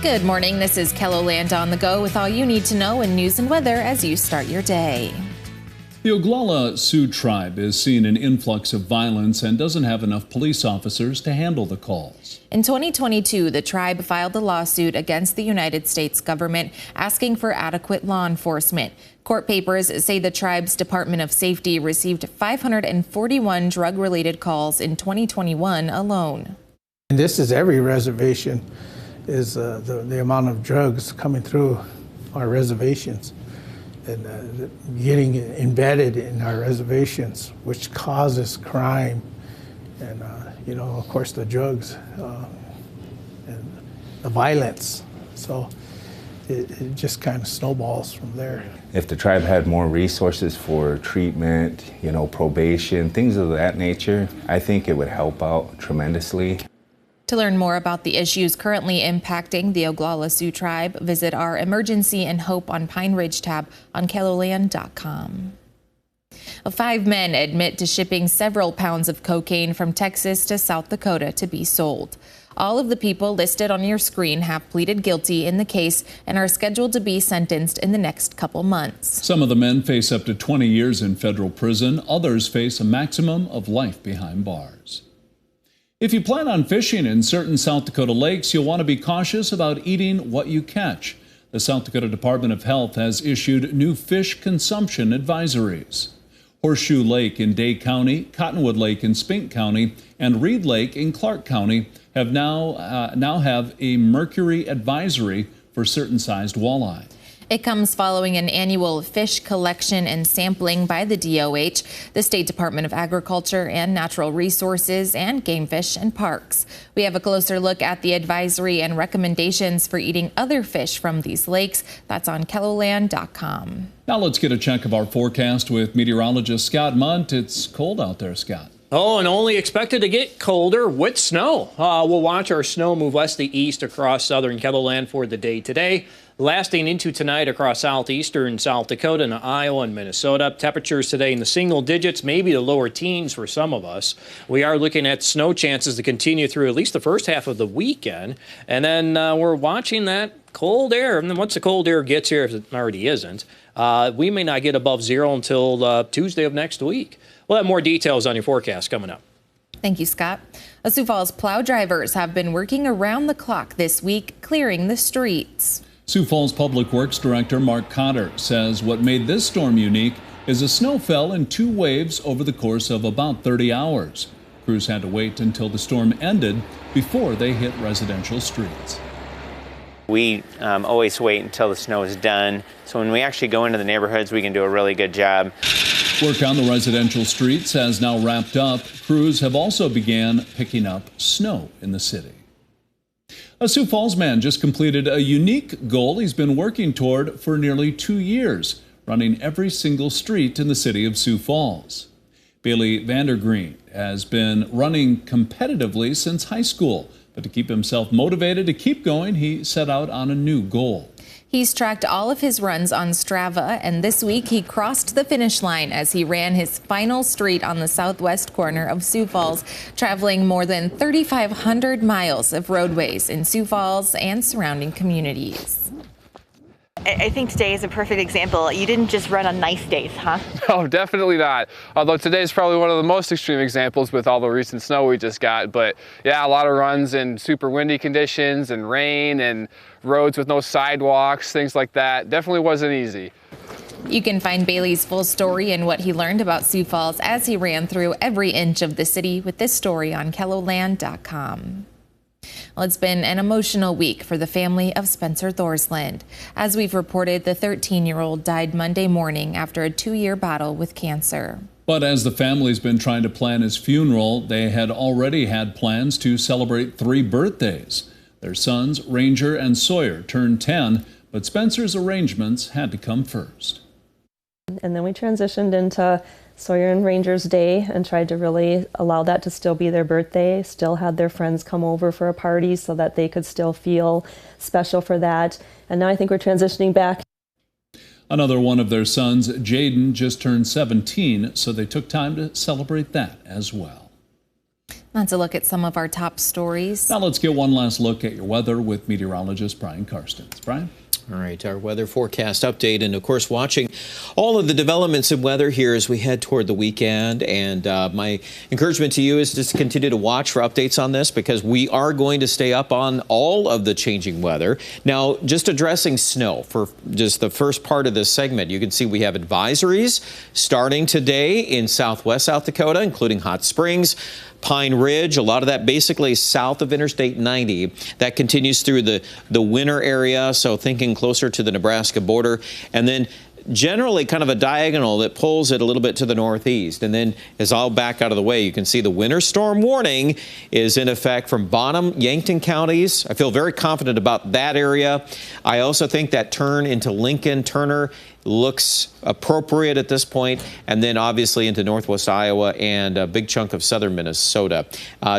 Good morning. This is KELOLAND on the go with all you need to know in news and weather as you start your day. The Oglala Sioux tribe is seeing an influx of violence and doesn't have enough police officers to handle the calls. In 2022, the tribe filed a lawsuit against the United States government asking for adequate law enforcement. Court papers say the tribe's Department of Safety received 541 drug-related calls in 2021 alone. And this is every reservation, is the amount of drugs coming through our reservations and getting embedded in our reservations, which causes crime and, of course, the drugs and the violence. So it just kind of snowballs from there. If the tribe had more resources for treatment, probation, things of that nature, I think it would help out tremendously. To learn more about the issues currently impacting the Oglala Sioux tribe, visit our Emergency and Hope on Pine Ridge tab on KELOLAND.com. 5 men admit to shipping several pounds of cocaine from Texas to South Dakota to be sold. All of the people listed on your screen have pleaded guilty in the case and are scheduled to be sentenced in the next couple months. Some of the men face up to 20 years in federal prison. Others face a maximum of life behind bars. If you plan on fishing in certain South Dakota lakes, you'll want to be cautious about eating what you catch. The South Dakota Department of Health has issued new fish consumption advisories. Horseshoe Lake in Day County, Cottonwood Lake in Spink County, and Reed Lake in Clark County have now have a mercury advisory for certain sized walleye. It comes following an annual fish collection and sampling by the DOH, the State Department of Agriculture and Natural Resources, and Game Fish and Parks. We have a closer look at the advisory and recommendations for eating other fish from these lakes. That's on KELOLAND.com. Now let's get a check of our forecast with meteorologist Scott Munt. It's cold out there, Scott. Oh, and only expected to get colder with snow. We'll watch our snow move west to east across southern KELOLAND for the day today, lasting into tonight across southeastern South Dakota and Iowa and Minnesota. Temperatures today in the single digits, maybe the lower teens for some of us. We are looking at snow chances to continue through at least the first half of the weekend. And then we're watching that cold air. And then once the cold air gets here, if it already isn't, we may not get above zero until Tuesday of next week. We'll have more details on your forecast coming up. Thank you, Scott. Sioux Falls plow drivers have been working around the clock this week, clearing the streets. Sioux Falls Public Works Director Mark Cotter says what made this storm unique is the snow fell in 2 waves over the course of about 30 hours. Crews had to wait until the storm ended before they hit residential streets. We always wait until the snow is done, so when we actually go into the neighborhoods, we can do a really good job. Work on the residential streets has now wrapped up. Crews have also began picking up snow in the city. A Sioux Falls man just completed a unique goal he's been working toward for nearly 2 years, running every single street in the city of Sioux Falls. Bailey Vandergreen has been running competitively since high school, but to keep himself motivated to keep going, he set out on a new goal. He's tracked all of his runs on Strava, and this week he crossed the finish line as he ran his final street on the southwest corner of Sioux Falls, traveling more than 3,500 miles of roadways in Sioux Falls and surrounding communities. I think today is a perfect example. You didn't just run on nice days, huh? No, definitely not. Although today is probably one of the most extreme examples with all the recent snow we just got. But yeah, a lot of runs in super windy conditions and rain and roads with no sidewalks, things like that. Definitely wasn't easy. You can find Bailey's full story and what he learned about Sioux Falls as he ran through every inch of the city with this story on KELOLAND.com. Well, it's been an emotional week for the family of Spencer Thorsland. As we've reported, the 13-year-old died Monday morning after a 2-year battle with cancer. But as the family's been trying to plan his funeral, they had already had plans to celebrate 3 birthdays. Their sons, Ranger and Sawyer, turned 10, but Spencer's arrangements had to come first. And then we transitioned into Sawyer and Ranger's Day and tried to really allow that to still be their birthday, still had their friends come over for a party so that they could still feel special for that. And now I think we're transitioning back. Another one of their sons, Jaden, just turned 17, so they took time to celebrate that as well. That's a look at some of our top stories. Now let's get one last look at your weather with meteorologist Brian Karstens. Brian? All right, our weather forecast update, and of course watching all of the developments in weather here as we head toward the weekend. And my encouragement to you is just to continue to watch for updates on this, because we are going to stay up on all of the changing weather. Now, just addressing snow for just the first part of this segment, you can see we have advisories starting today in southwest South Dakota, including Hot Springs, Pine Ridge, a lot of that basically south of Interstate 90. That continues through the winter area, so thinking closer to the Nebraska border. And then generally kind of a diagonal that pulls it a little bit to the northeast. And then as I'll back out of the way, you can see the winter storm warning is in effect from Bonham, Yankton counties. I feel very confident about that area. I also think that turn into Lincoln, Turner looks appropriate at this point, and then obviously into northwest Iowa and a big chunk of southern Minnesota.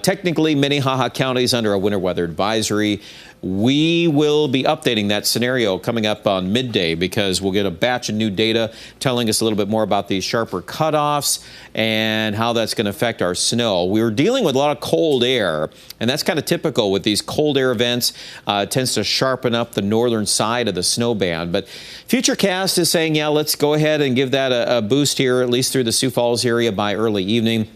Technically, Minnehaha County is under a winter weather advisory. We will be updating that scenario coming up on midday, because we'll get a batch of new data telling us a little bit more about these sharper cutoffs and how that's going to affect our snow. We were dealing with a lot of cold air, and that's kind of typical with these cold air events. It tends to sharpen up the northern side of the snow band. But Futurecast is saying, yeah, let's go ahead and give that a boost here, at least through the Sioux Falls area by early evening.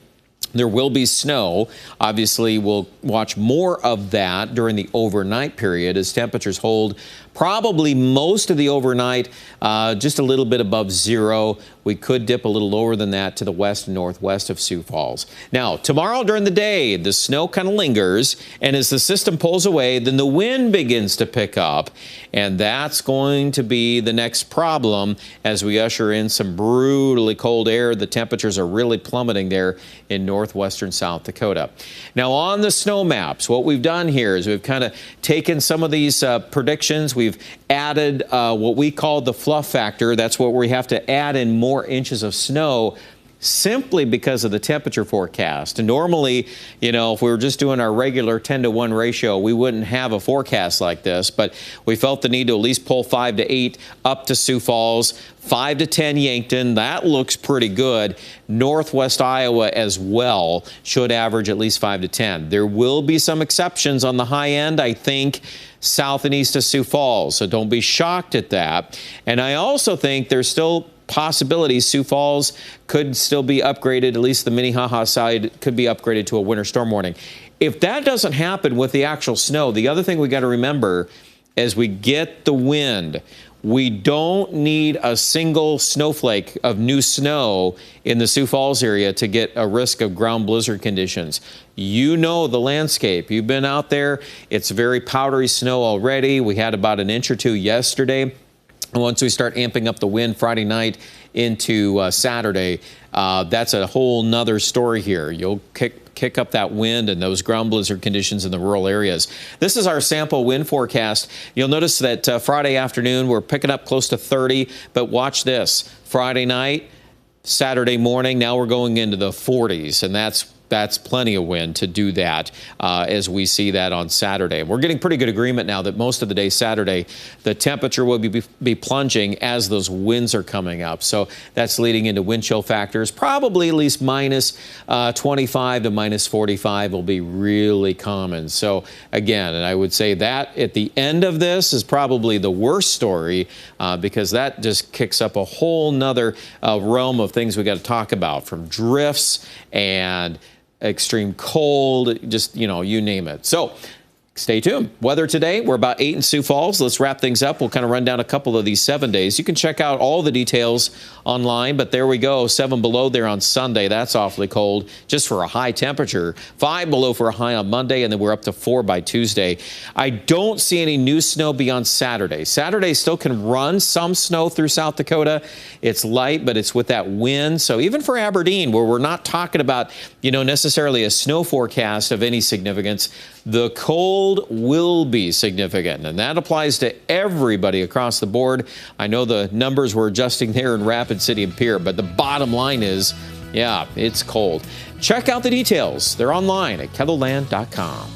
There will be snow. Obviously, we'll watch more of that during the overnight period as temperatures hold probably most of the overnight just a little bit above zero. We could dip a little lower than that to the west and northwest of Sioux Falls. Now, tomorrow during the day, the snow kind of lingers, and as the system pulls away, then the wind begins to pick up, and that's going to be the next problem as we usher in some brutally cold air. The temperatures are really plummeting there in northwestern South Dakota. Now, on the snow maps, what we've done here is we've kind of taken some of these predictions. We've added what we call the fluff factor. That's what we have to add in more inches of snow simply because of the temperature forecast. And normally, you know, if we were just doing our regular 10-to-1 ratio, we wouldn't have a forecast like this. But we felt the need to at least pull 5 to 8 up to Sioux Falls, 5 to 10 Yankton. That looks pretty good. Northwest Iowa as well should average at least 5 to 10. There will be some exceptions on the high end, I think, south and east of Sioux Falls. So don't be shocked at that. And I also think there's still possibilities Sioux Falls could still be upgraded, at least the Minnehaha side could be upgraded to a winter storm warning. If that doesn't happen with the actual snow, the other thing we got to remember as we get the wind, we don't need a single snowflake of new snow in the Sioux Falls area to get a risk of ground blizzard conditions. You know the landscape. You've been out there. It's very powdery snow already. We had about an inch or two yesterday. Once we start amping up the wind Friday night into Saturday, that's a whole nother story here. You'll kick up that wind and those ground blizzard conditions in the rural areas. This is our sample wind forecast. You'll notice that Friday afternoon we're picking up close to 30, but watch this. Friday night, Saturday morning, now we're going into the 40s, and that's plenty of wind to do that as we see that on Saturday. We're getting pretty good agreement now that most of the day Saturday, the temperature will be plunging as those winds are coming up. So that's leading into wind chill factors. Probably at least minus 25 to minus 45 will be really common. So again, and I would say that at the end of this is probably the worst story because that just kicks up a whole nother realm of things we got to talk about, from drifts and extreme cold, just, you know, you name it. So stay tuned. Weather today, we're about 8 in Sioux Falls. Let's wrap things up. We'll kind of run down a couple of these 7 days. You can check out all the details online, but there we go. 7 below there on Sunday. That's awfully cold just for a high temperature. 5 below for a high on Monday, and then we're up to 4 by Tuesday. I don't see any new snow beyond Saturday. Saturday still can run some snow through South Dakota. It's light, but it's with that wind. So even for Aberdeen, where we're not talking about, you know, necessarily a snow forecast of any significance, the cold will be significant, and that applies to everybody across the board. I know the numbers were adjusting there in Rapid City and Pierre, but the bottom line is, yeah, it's cold. Check out the details. They're online at KELOLAND.com.